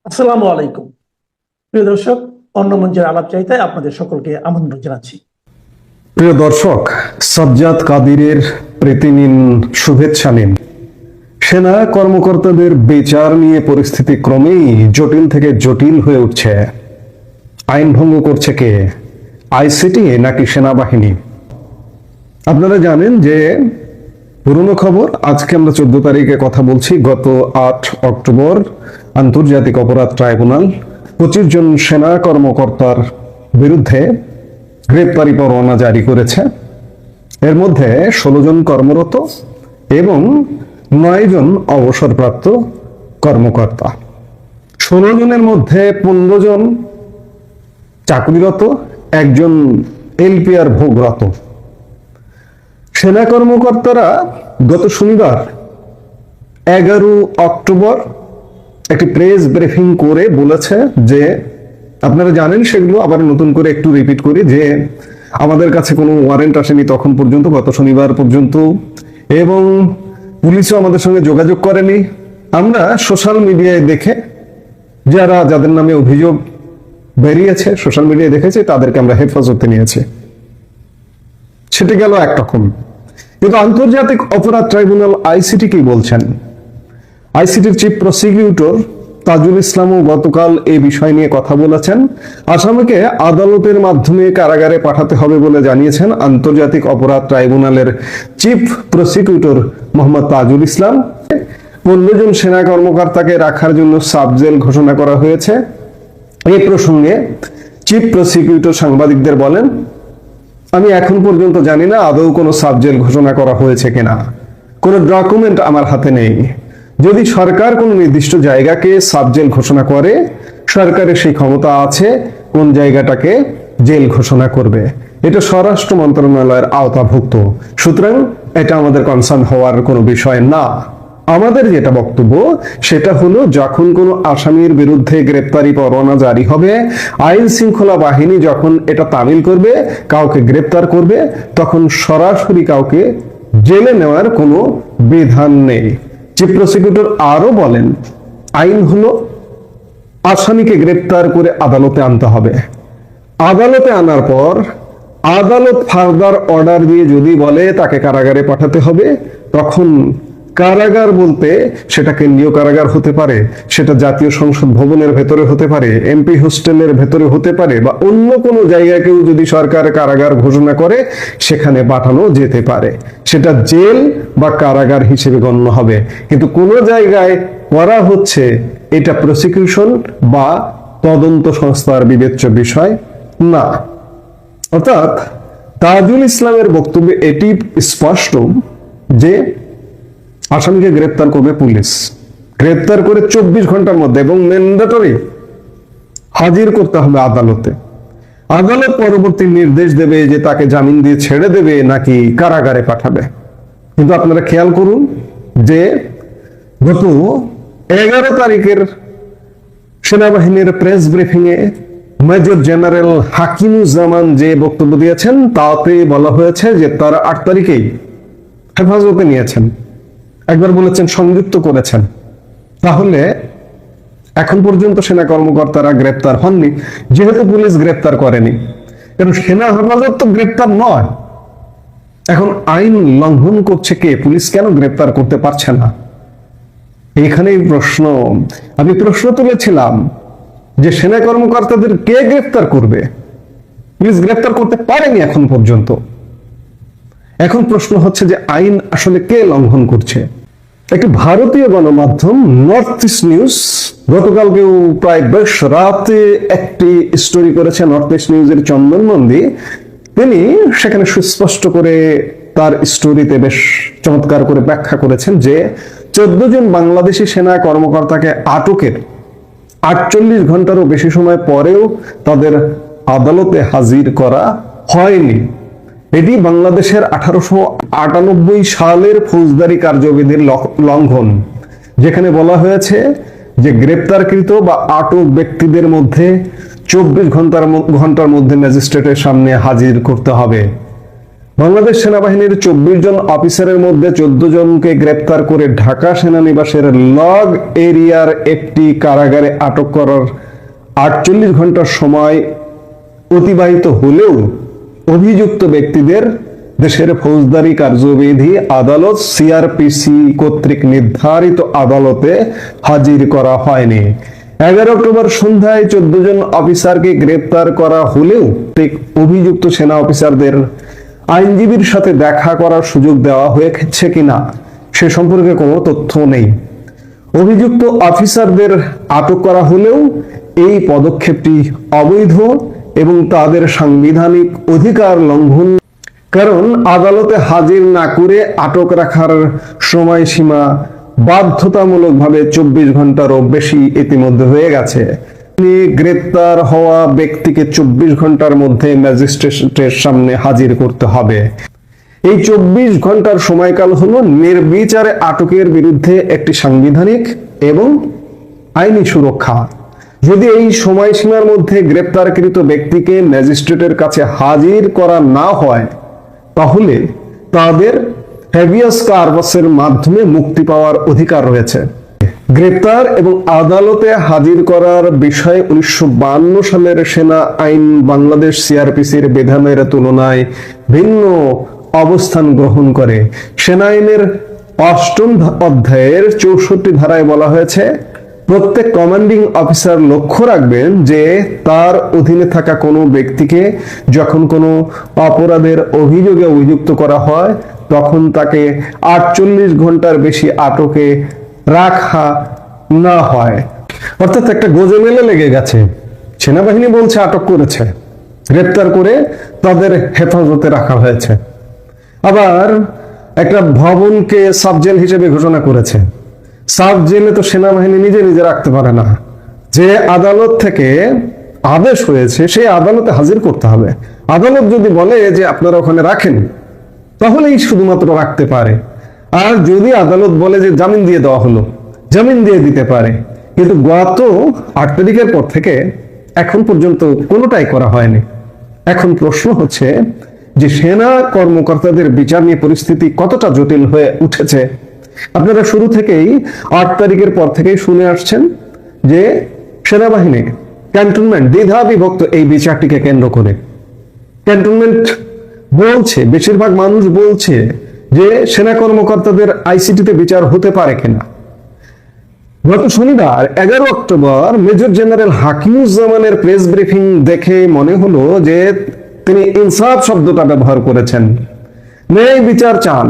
আসসালামু আলাইকুম। প্রিয় দর্শক, অন্য মঞ্চের আলাপ চাইতায় আপনাদের সকলকে আমন্ত্রণ জানাচ্ছি। প্রিয় দর্শক, সাজ্জাদ কাদিরের প্রীতি নিন, শুভেচ্ছা নিন। সেনা কর্মকর্তাদের বিচার নিয়ে পরিস্থিতি ক্রমেই জটিল থেকে জটিল হয়ে উঠছে। আইন ভঙ্গ করছে কে? আইসিটি নাকি সেনাবাহিনী? আপনারা জানেন যে পুরনো খবর, আজকে আমরা 14 তারিখে কথা বলছি, গত 8 অক্টোবর আন্তর্জাতিক অপরাধ ট্রাইব্যুনাল 25 জন সেনা কর্মকর্তার বিরুদ্ধে গ্রেপ্তারি পরোয়ানা জারি করেছে। এর মধ্যে 16 জন কর্মরত এবং 9 জন অবসরপ্রাপ্ত কর্মকর্তা। 16 জনের মধ্যে 15 জন চাকরিরত, একজন এলপিআর ভোগরত। সেনা কর্মকর্তারা গত শনিবার 11 অক্টোবর একটি প্রেস ব্রিফিং করে বলেছে যে, আপনারা জানেন সেগুলো, আবার নতুন করে একটু রিপিট করি, যে আমাদের কাছে কোনো ওয়ারেন্ট আসেনি তখন পর্যন্ত, গত শনিবার পর্যন্ত, এবং পুলিশও আমাদের সঙ্গে যোগাযোগ করেনি। আমরা সোশ্যাল মিডিয়ায় দেখে, যাদের নামে অভিযোগ বেরিয়েছে সোশ্যাল মিডিয়ায় দেখেছে, তাদেরকে আমরা হেফাজতে নিয়েছি। সেটা গেল একরকম। কিন্তু আন্তর্জাতিক অপরাধ ট্রাইব্যুনাল আইসিটি কি বলছেন? আইসিটির চিফ প্রসিকিউটর তাজুল ইসলামও গতকাল এই বিষয় নিয়ে কথা বলেছেন। আসামিকে আদালতের মাধ্যমে কারাগারে পাঠাতে হবে বলে জানিয়েছেন আন্তর্জাতিক অপরাধ ট্রাইব্যুনালের চিফ প্রসিকিউটর মোহাম্মদ তাজুল ইসলাম। 15 জন সেনা কর্মকর্তাকে রাখার জন্য সাব জেল ঘোষণা করা হয়েছে। এই প্রসঙ্গে চিফ প্রসিকিউটর সাংবাদিকদের বলেন, আমি এখন পর্যন্ত জানি না আদৌ কোনো সাব জেল ঘোষণা করা হয়েছে কিনা। কোনো ডকুমেন্ট আমার হাতে নেই। যদি সরকার কোনো নির্দিষ্ট জায়গাকে সাব জেল ঘোষণা করে, সরকারের সেই ক্ষমতা আছে কোন জায়গাটাকে জেল ঘোষণা করবে। এটা স্বরাষ্ট্র মন্ত্রণালয়ের আওতাভুক্ত, সুতরাং এটা আমাদের কনসার্ন হওয়ার কোনো বিষয় না। আমাদের যেটা বক্তব্য সেটা হলো, যখন কোনো আসামির বিরুদ্ধে গ্রেপ্তারি পরোয়ানা জারি হবে, আইন শৃঙ্খলা বাহিনী যখন এটা তামিল করবে, কাউকে গ্রেপ্তার করবে, তখন সরাসরি কাউকে জেলে নেওয়ার কোনো বিধান নেই। চিফ প্রসিকিউটর আরো বলেন, আইন হলো আসামিকে গ্রেপ্তার করে আদালতে আনতে হবে। আদালতে আনার পর আদালত ফার্দার অর্ডার দিয়ে যদি বলে তাকে কারাগারে পাঠাতে হবে, তখন কারাগার বলতে সেটা কেন্দ্রীয় কারাগার হতে পারে, সেটা জাতীয় সংসদ ভবনের ভেতরে হতে পারে, এমপি হোস্টেলের ভেতরে হতে পারে, বা অন্য কোনো জায়গাকেও যদি সরকার কারাগার ঘোষণা করে সেখানে পাঠানো যেতে পারে। সেটা জেল বা কারাগার হিসেবে গণ্য হবে। কিন্তু কোনো জায়গায় করা হচ্ছে এটা প্রসিকিউশন বা তদন্ত সংস্থার বিবেচ্য বিষয় না। অর্থাৎ তাজুল ইসলামের বক্তব্যে এটি স্পষ্ট যে আসামিকে গ্রেপ্তার করবে পুলিশ, গ্রেপ্তার করে 24 ঘন্টার মধ্যে, এবং ম্যান্ডেটরি হাজির করতে হবে আদালতে। আদালত পরবর্তী নির্দেশ দেবে যে তাকে জামিন দিয়ে ছেড়ে দেবে নাকি কারাগারে পাঠাবে। কিন্তু আপনারা খেয়াল করুন যে গত 11 তারিখের সেনাবাহিনীর press briefing a major general Hakimuzzaman যে বক্তব্য দিয়েছেন, তাতে বলা হয়েছে যে তারা 8 তারিখেই হেফাজতে নিয়েছেন। একবার বলেছেন সংযুক্ত করেছেন। তাহলে এখন পর্যন্ত সেনা কর্মকর্তারা গ্রেপ্তার হননি, যেহেতু পুলিশ গ্রেপ্তার করেনি। কারণ সেনা হেফাজত তো গ্রেপ্তার নয়। এখন আইন লঙ্ঘন করছে কে? পুলিশ কেন গ্রেপ্তার করতে পারছে না? এইখানেই প্রশ্ন। আমি প্রশ্ন তুলেছিলাম যে সেনা কর্মকর্তাদের কে গ্রেপ্তার করবে? পুলিশ গ্রেপ্তার করতে পারেনি এখন পর্যন্ত। এখন প্রশ্ন হচ্ছে যে আইন আসলে কে লঙ্ঘন করছে? একটি ভারতীয় গণমাধ্যম নর্থ ইস্ট নিউজ গতকালকেও প্রায় বেশ রাতে একটি স্টোরি করেছে। নর্থ ইস্ট নিউজের চন্দন নন্দী, তিনি সেখানে সুস্পষ্ট করে তার স্টোরিতে বেশ চমৎকার করে ব্যাখ্যা করেছেন যে 14 জন বাংলাদেশি সেনা কর্মকর্তাকে আটকের 48 ঘন্টারও বেশি সময় পরেও তাদের আদালতে হাজির করা হয়নি। এটি বাংলাদেশের 1898 সালের ফৌজদারি কার্যবিধির লঙ্ঘন, যেখানে বলা হয়েছে যে গ্রেপ্তারকৃত বা আটক ব্যক্তিদের মধ্যে 24 ঘন্টার মধ্যে ম্যাজিস্ট্রেটের সামনে হাজির করতে হবে। বাংলাদেশ সেনাবাহিনীর 24 জন অফিসারের মধ্যে 14 জনকে গ্রেপ্তার করে ঢাকা সেনানিবাসের লগ এরিয়ার একটি কারাগারে আটক করার 48 ঘন্টা সময় অতিবাহিত হলেও অভিযুক্ত ব্যক্তিদের দেশের ফৌজদারি কার্যবিধি আদালত সিআরপিসি কর্তৃক নির্ধারিত আদালতে হাজির করা হয়নি। 11 অক্টোবর সন্ধ্যায় 14 জন অফিসারকে গ্রেপ্তার করা হলেও অভিযুক্ত সেনা অফিসারদের আইনজীবীর সাথে দেখা করার সুযোগ দেওয়া হয়েছে কিনা সে সম্পর্কে কোনো তথ্য নেই। অভিযুক্ত অফিসারদের আটক করা হলেও এই পদক্ষেপটি অবৈধ এবং তাদের সাংবিধানিক অধিকার লঙ্ঘন, কারণ আদালতে হাজির না করে আটক রাখার সময়সীমা বাধ্যতামূলকভাবে 24 ঘন্টারও বেশি ইতিমধ্যে হয়ে গেছে। গ্রেপ্তার হওয়া ব্যক্তিকে 24 ঘন্টার মধ্যে ম্যাজিস্ট্রেটের সামনে হাজির করতে হবে। এই 24 ঘন্টার সময়কাল হলো নির্বিচারে আটকের বিরুদ্ধে একটি সাংবিধানিক এবং আইনি সুরক্ষা। যদি এই সময়সীমার মধ্যে গ্রেপ্তারকৃত ব্যক্তিকে ম্যাজিস্ট্রেটের কাছে হাজির করা না হয় তাহলে তাদের হ্যাবিয়াস কর্পাসের মাধ্যমে মুক্তি পাওয়ার অধিকার রয়েছে। গ্রেপ্তার এবং আদালতে হাজির করার বিষয়ে 1952 সালের সেনা আইন বাংলাদেশ সিআরপিসির বিধানের তুলনায় ভিন্ন অবস্থান গ্রহণ করে। সেনা আইনের 8ম অধ্যায়ের 64 ধারায় বলা হয়েছে, প্রত্যেক কমান্ডিং অফিসার লক্ষ্য রাখবেন যে তার অধীনে থাকা কোনো ব্যক্তিকে যখন কোনো অপরাধের অভিযোগে অভিযুক্ত করা হয় তখন তাকে 48 ঘন্টার বেশি আটকে রাখা না হয়। অর্থাৎ একটা গোজেমেলে লেগে গেছে। সেনাবাহিনী বলছে আটক করেছে, গ্রেপ্তার করে তাদের হেফাজতে রাখা হয়েছে। আবার একটা ভবনকে সাব জেল হিসেবে ঘোষণা করেছে। সাব জেলে তো সেনাবাহিনী নিজে নিজে রাখতে পারে না, যে আদালত থেকে আদেশ হয়েছে সেই আদালতে হাজির করতে হবে। আদালত যদি বলে যে আপনারা ওখানে রাখেন তাহলেই শুধুমাত্র রাখতে পারে। আর যদি আদালত বলে যে জামিন দিয়ে দেওয়া হলো, জামিন দিয়ে দিতে পারে। কিন্তু গত 8 তারিখের পর থেকে এখন পর্যন্ত কোনোটাই করা হয়নি। এখন প্রশ্ন হচ্ছে যে সেনা কর্মকর্তাদের বিচার নিয়ে পরিস্থিতি কতটা জটিল হয়ে উঠেছে। আপনারা শুরু থেকেই 8 তারিখের পর থেকেই শুনে আসছেন যে সেনাবাহিনী ক্যান্টনমেন্ট দ্বিধা বিভক্ত এই বিচারটিকে কেন্দ্র করে। ক্যান্টনমেন্ট বলছে, বেশিরভাগ মানুষ বলছে যে সেনা কর্মকর্তাদের আইসিটিতে বিচার হতে পারে কিনা। গত শনিবার 11 অক্টোবর মেজর জেনারেল হাকিমুজ্জামানের প্রেস ব্রিফিং দেখে মনে হলো যে তিনি ইনসাফ শব্দটা ব্যবহার করেছেন। ন্যায় বিচার চান,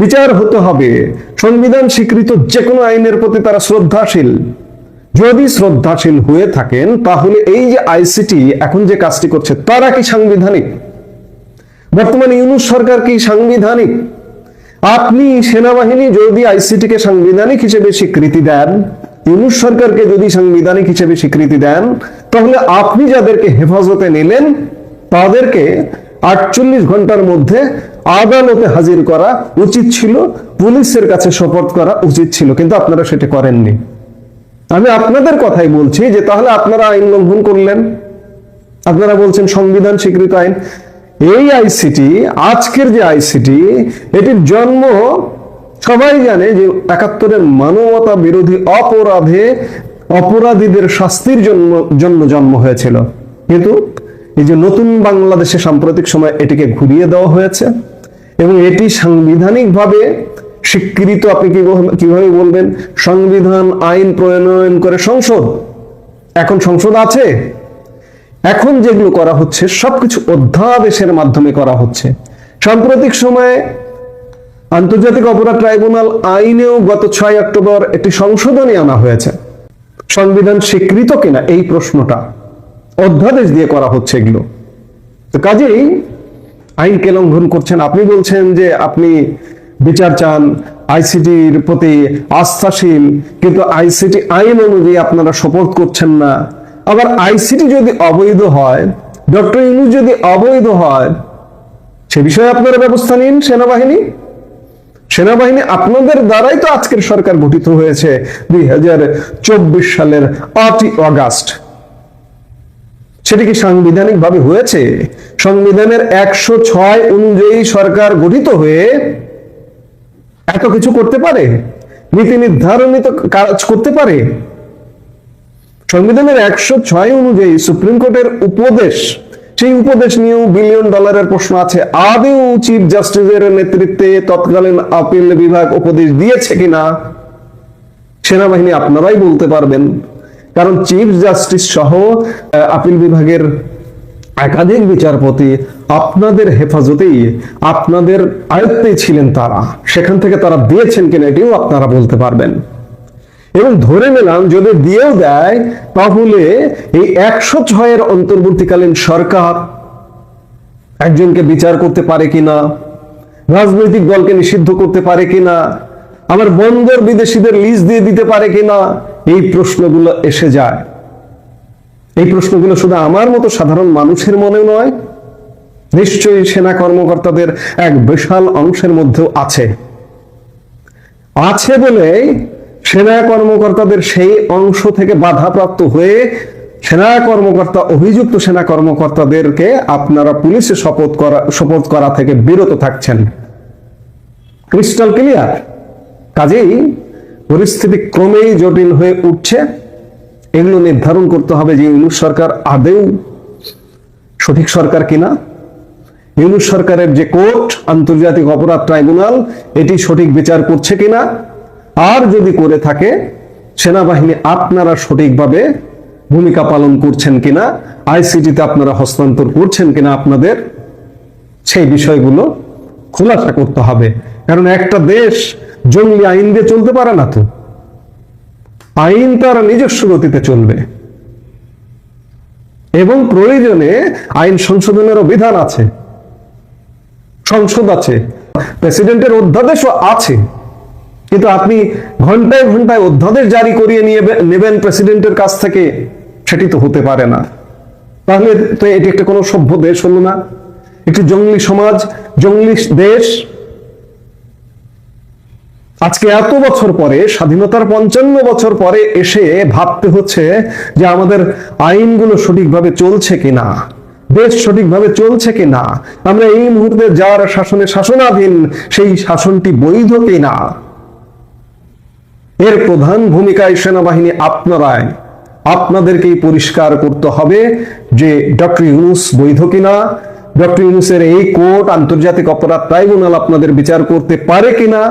বিচার হতে হবে। সংবিধান স্বীকৃত যে কোনো আইনের প্রতি তারা শ্রদ্ধাশীল। যদি শ্রদ্ধাশীল হয়ে থাকেন তাহলে এই যে আইসিটি এখন যে কাজটি করছে তারা কি সাংবিধানিক? বর্তমানে ইউনূস সরকার কি সাংবিধানিক? আপনি সেনাবাহিনী যদি আইসিটিকে সাংবিধানিক হিসেবে স্বীকৃতি দেন, ইউনূস সরকারকে যদি সাংবিধানিক হিসেবে স্বীকৃতি দেন, তাহলে আপনি যাদেরকে হেফাজতে নিলেন তাদেরকে 48 ঘন্টার মধ্যে আদালতে হাজির করা উচিত ছিল, পুলিশের কাছে সোপর্দ করা উচিত ছিল, কিন্তু আপনারা সেটা করেননি। আমি আপনাদের কথাই বলছি যে তাহলে আপনারা আইন লঙ্ঘন করলেন। আপনারা বলছেন সংবিধান স্বীকৃত আইন। এই আইসিটি, আজকের যে আইসিটি, এটির জন্ম সবাই জানে যে 71-এর মানবতা বিরোধী অপরাধীদের শাস্তির জন্য জন্ম হয়েছিল। কিন্তু এই যে নতুন বাংলাদেশে সাম্প্রতিক সময় এটিকে ঘুরিয়ে দেওয়া হয়েছে এবং এটি সাংবিধানিকভাবে স্বীকৃত। আপনি কিভাবে বলবেন সংবিধান আইন প্রণয়ন করে সংসদ? এখন সংসদ আছে? এখন যেগুলো করা হচ্ছে সবকিছু অধ্যাদেশের মাধ্যমে করা হচ্ছে। সাম্প্রতিক সময়ে আন্তর্জাতিক অপরাধ ট্রাইব্যুনাল আইনেও গত 6 অক্টোবর একটি সংশোধনী আনা হয়েছে। সংবিধান স্বীকৃত কিনা এই প্রশ্নটা অধ্যাদেশ দিয়ে করা হচ্ছে এগুলো। তো কাজেই আইনকে লঙ্ঘন করছেন। আপনি বলছেন যে আপনি বিচার চান, আইসিটির প্রতি আস্থাশীল, কিন্তু আইসিটি আইন অনুযায়ী আপনারা সোপর্দ করছেন না। আবার আইসিটি যদি অবৈধ হয়, ডক্টর ইউনূস যদি অবৈধ হয়, সে বিষয়ে আপনারা ব্যবস্থা নিন। সেনাবাহিনী আপনাদের দ্বারাই তো আজকের সরকার গঠিত হয়েছে 2024 সালের 8ই আগস্ট। সেটি কি সাংবিধানিক ভাবে হয়েছে? সংবিধানের 106 অনুযায়ী সরকার গঠিত হয়ে এত কিছু করতে পারে, নীতি নির্ধারণিত কাজ করতে পারে? সংবিধানের 106 অনুযায়ী সুপ্রিম কোর্টের উপদেশ, সেই উপদেশ নিয়েও বিলিয়ন ডলারের প্রশ্ন আছে। আদৌ চিফ জাস্টিসের নেতৃত্বে তৎকালীন আপিল বিভাগ উপদেশ দিয়েছে কিনা সেনাবাহিনী আপনারাই বলতে পারবেন, কারণ চিফ জাস্টিস সহ আপিল বিভাগের একাধিক বিচারপতি আপনাদের হেফাজতেই, আপনাদের আয়ত্তেই ছিলেন তারা, সেখান থেকে তারা দিয়েছেন কিনা এটিও আপনারা বলতে পারবেন। এবং ধরে নিলাম যদি দিয়েও দেয়, তাহলে এই 106 অন্তর্বর্তীকালীন সরকার একজনকে বিচার করতে পারে কিনা, রাজনৈতিক দলকে নিষিদ্ধ করতে পারে কিনা, আবার বন্দর বিদেশিদের লিজ দিয়ে দিতে পারে কিনা, এই প্রশ্নগুলো এসে যায়। এই প্রশ্নগুলো শুধু আমার মতো সাধারণ মানুষের মনে নয়, নিশ্চয়ই সেনা কর্মকর্তাদের এক বিশাল অংশের মধ্যেও আছে বলে সেনা কর্মকর্তাদের সেই অংশ থেকে বাধাপ্রাপ্ত হয়ে অভিযুক্ত সেনা কর্মকর্তাদেরকে আপনারা পুলিশে শপথ করা থেকে বিরত থাকছেন। Crystal clear. কাজেই পরিস্থিতি ক্রমেই জটিল হয়ে উঠছে। এগুলো নির্ধারণ করতে হবে যে ইউনূস সরকার আদৌ সঠিক সরকার কিনা, ইউনূস সরকারের যে কোর্ট, আন্তর্জাতিক অপরাধ ট্রাইব্যুনাল, এটি সঠিক বিচার করছে কিনা, আর যদি করে থাকে সেনাবাহিনী আপনারা সঠিকভাবে ভূমিকা পালন করছেন কিনা, আইসিটিতে আপনারা হস্তান্তর করছেন কিনা আপনাদের, সেই বিষয়গুলো খোলাসা করতে হবে। কারণ একটা দেশ জঙ্গলি আইন দিয়ে চলতে পারে না তো, আইন তার নিজস্ব গতিতে চলবে এবং প্রয়োজনে আইন সংশোধনেরও বিধান আছে, সংসদ আছে, প্রেসিডেন্টের অধ্যাদেশও আছে। কিন্তু আপনি ঘন্টায় ঘন্টায় অধ্যাদেশ জারি করিয়ে নেবেন প্রেসিডেন্টের কাছ থেকে, সেটি তো হতে পারে না। তাহলে তো এটি একটা কোনো সভ্য দেশ হলো না, একটি জঙ্গলি সমাজ, জঙ্গলি দেশ। আজকে এত বছর পরে, স্বাধীনতার 55 বছর পরে এসে ভাবতে হচ্ছে যে আমাদের আইনগুলো সঠিকভাবে চলছে কিনা, দেশ সঠিকভাবে চলছে কিনা, আমরা এই মুহূর্তে যার শাসনাধীন সেই শাসনটি বৈধ কিনা। এর প্রধান ভূমিকায় সেনাবাহিনী আপনাদেরকেই পরিষ্কার করতে হবে যে ডক্টর ইউনূস বৈধ কিনা, ডক্টর ইউনূসের এই কোর্ট, আন্তর্জাতিক অপরাধ ট্রাইব্যুনাল আপনাদের বিচার করতে পারে কিনা।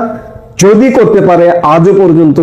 যদি করতে পারে, আজও পর্যন্ত